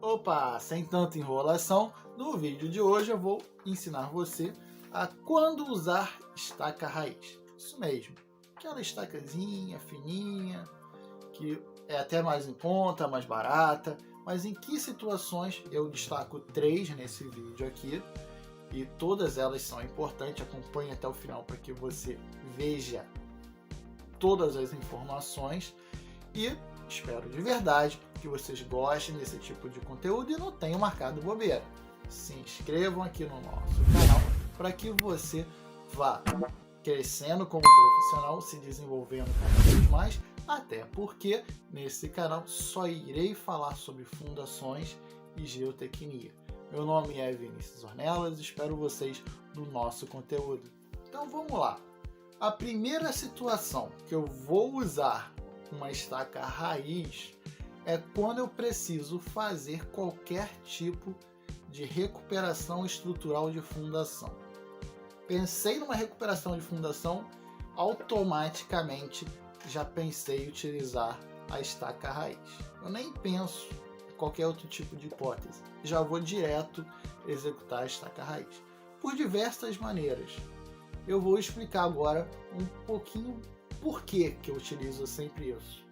Opa, sem tanta enrolação, no vídeo de hoje eu vou ensinar você a quando usar estaca raiz. Isso mesmo, aquela estacazinha fininha, que é até mais em conta, mais barata, mas em que situações eu destaco 3 nesse vídeo aqui, e todas elas são importantes. Acompanhe até o final para que você veja todas as informações e espero de verdade que vocês gostem desse tipo de conteúdo e não tenham marcado bobeira. Se inscrevam aqui no nosso canal para que você vá crescendo como profissional, se desenvolvendo cada vez mais, até porque nesse canal só irei falar sobre fundações e geotecnia. Meu nome é Vinícius Ornelas, espero vocês no nosso conteúdo. Então vamos lá. A primeira situação que eu vou usar uma estaca raiz é quando eu preciso fazer qualquer tipo de recuperação estrutural de fundação. Pensei numa recuperação de fundação, automaticamente já pensei em utilizar a estaca raiz. Eu nem penso em qualquer outro tipo de hipótese, já vou direto executar a estaca raiz. Por diversas maneiras. Eu vou explicar agora um pouquinho por que eu utilizo sempre isso.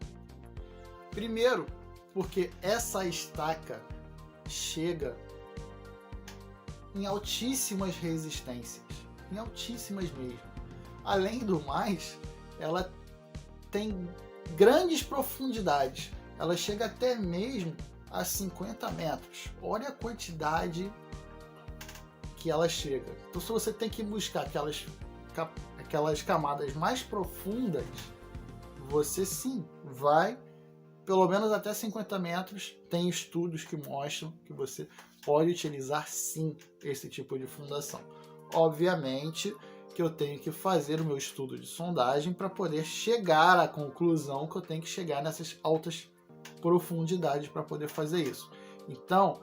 Primeiro, porque essa estaca chega em altíssimas resistências, em altíssimas mesmo. Além do mais, ela tem grandes profundidades, ela chega até mesmo a 50 metros. Olha a quantidade que ela chega. Então, se você tem que buscar aquelas camadas mais profundas, você sim vai pelo menos até 50 metros. Tem estudos que mostram que você pode utilizar sim esse tipo de fundação. Obviamente que eu tenho que fazer o meu estudo de sondagem para poder chegar à conclusão que eu tenho que chegar nessas altas profundidades para poder fazer isso. Então,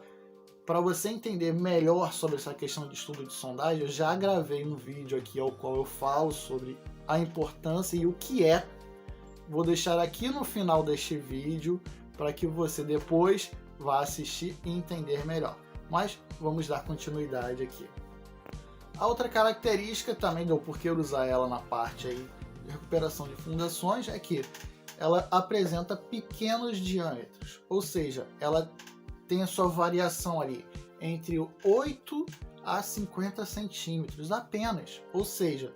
para você entender melhor sobre essa questão de estudo de sondagem, eu já gravei um vídeo aqui ao qual eu falo sobre a importância e o que é. Vou deixar aqui no final deste vídeo para que você depois vá assistir e entender melhor. Mas vamos dar continuidade aqui. A outra característica também do porquê usar ela na parte aí de recuperação de fundações é que ela apresenta pequenos diâmetros, ou seja, ela tem a sua variação ali entre 8 a 50 centímetros apenas. Ou seja,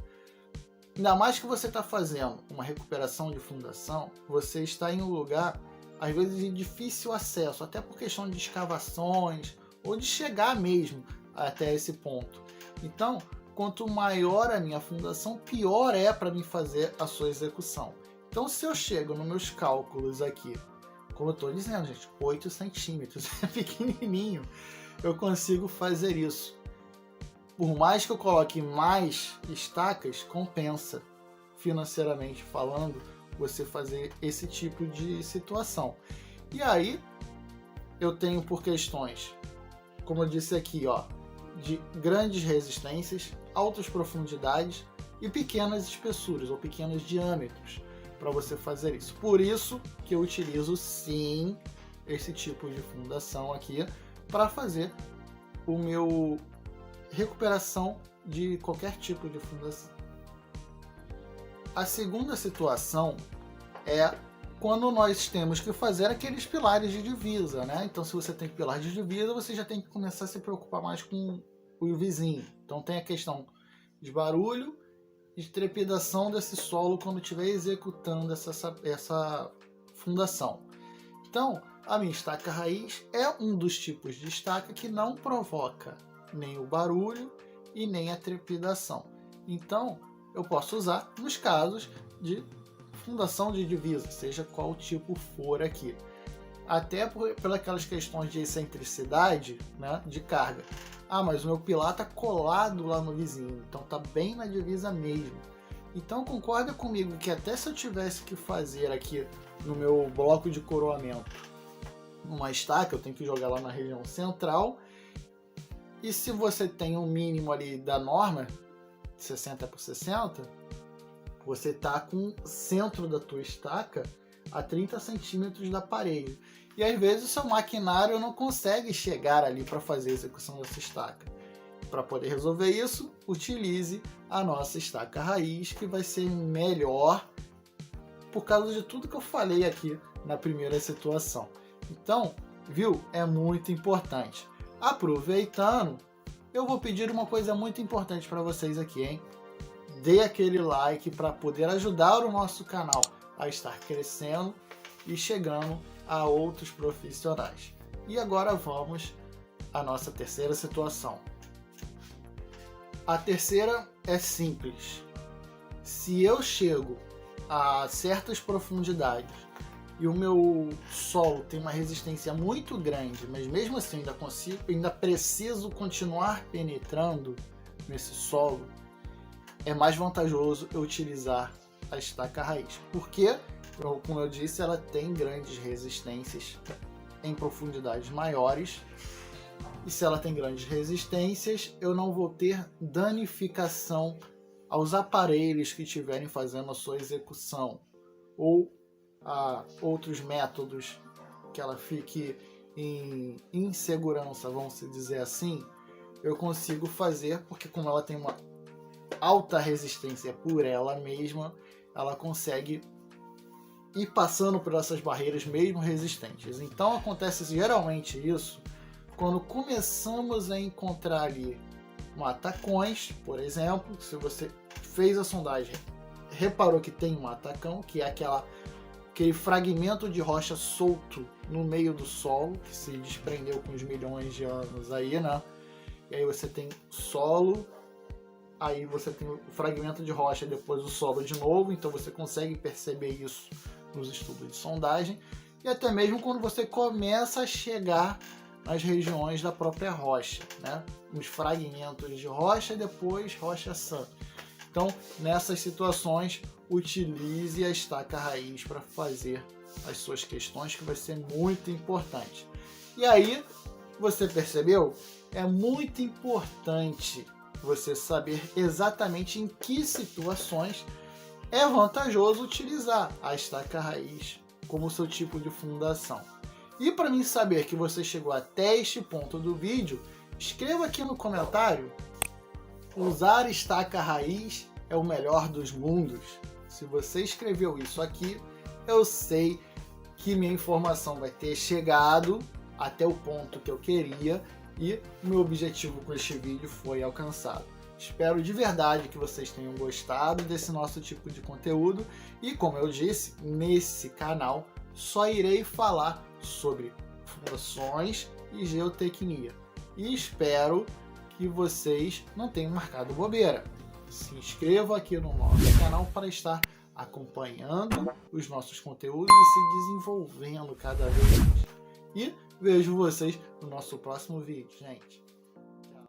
ainda mais que você está fazendo uma recuperação de fundação, você está em um lugar, às vezes, de difícil acesso, até por questão de escavações ou de chegar mesmo até esse ponto. Então, quanto maior a minha fundação, pior é para mim fazer a sua execução. Então, se eu chego nos meus cálculos aqui, como eu estou dizendo, gente, 8 centímetros, é pequenininho, eu consigo fazer isso. Por mais que eu coloque mais estacas, compensa, financeiramente falando, você fazer esse tipo de situação. E aí, eu tenho por questões, como eu disse aqui, ó, de grandes resistências, altas profundidades e pequenas espessuras ou pequenos diâmetros para você fazer isso. Por isso que eu utilizo sim esse tipo de fundação aqui para fazer o meu recuperação de qualquer tipo de fundação. A segunda situação é quando nós temos que fazer aqueles pilares de divisa, né? Então, se você tem pilar de divisa, você já tem que começar a se preocupar mais com o vizinho. Então, tem a questão de barulho e de trepidação desse solo quando estiver executando essa fundação. Então, a minha estaca raiz é um dos tipos de estaca que não provoca nem o barulho e nem a trepidação. Então, eu posso usar nos casos de fundação de divisa, seja qual tipo for aqui. Até pelas questões de excentricidade, né, de carga. Ah, mas o meu pilar está colado lá no vizinho, então está bem na divisa mesmo. Então concorda comigo que até se eu tivesse que fazer aqui no meu bloco de coroamento uma estaca, eu tenho que jogar lá na região central. E se você tem um mínimo ali da norma, 60 por 60, você está com o centro da tua estaca a 30 centímetros da parede. E às vezes o seu maquinário não consegue chegar ali para fazer a execução dessa estaca. Para poder resolver isso, utilize a nossa estaca raiz, que vai ser melhor por causa de tudo que eu falei aqui na primeira situação. Então, viu? É muito importante. Aproveitando, eu vou pedir uma coisa muito importante para vocês aqui, hein? Dê aquele like para poder ajudar o nosso canal a estar crescendo e chegando a outros profissionais. E agora vamos à nossa terceira situação. A terceira é simples. Se eu chego a certas profundidades e o meu solo tem uma resistência muito grande, mas mesmo assim ainda preciso continuar penetrando nesse solo, é mais vantajoso eu utilizar a estaca raiz. Porque, como eu disse, ela tem grandes resistências em profundidades maiores. E se ela tem grandes resistências, eu não vou ter danificação aos aparelhos que estiverem fazendo a sua execução, ou a outros métodos que ela fique em insegurança, vamos dizer assim, eu consigo fazer, porque como ela tem uma alta resistência por ela mesma, ela consegue ir passando por essas barreiras mesmo resistentes. Então acontece geralmente isso quando começamos a encontrar ali matacões, por exemplo. Se você fez a sondagem, reparou que tem um matacão, que é aquele fragmento de rocha solto no meio do solo, que se desprendeu com os milhões de anos aí, né? E aí você tem solo, aí você tem o fragmento de rocha, depois o solo de novo, então você consegue perceber isso nos estudos de sondagem, e até mesmo quando você começa a chegar nas regiões da própria rocha, né? Os fragmentos de rocha e depois rocha sã. Então, nessas situações, utilize a estaca raiz para fazer as suas questões, que vai ser muito importante. E aí, você percebeu? É muito importante você saber exatamente em que situações é vantajoso utilizar a estaca raiz como seu tipo de fundação. E para mim saber que você chegou até este ponto do vídeo, escreva aqui no comentário: usar estaca raiz é o melhor dos mundos. Se você escreveu isso aqui, eu sei que minha informação vai ter chegado até o ponto que eu queria e meu objetivo com este vídeo foi alcançado. Espero de verdade que vocês tenham gostado desse nosso tipo de conteúdo e, como eu disse, nesse canal só irei falar sobre fundações e geotecnia. E espero que vocês não tenham marcado bobeira. Se inscreva aqui no nosso canal para estar acompanhando os nossos conteúdos e se desenvolvendo cada vez mais. E vejo vocês no nosso próximo vídeo, gente.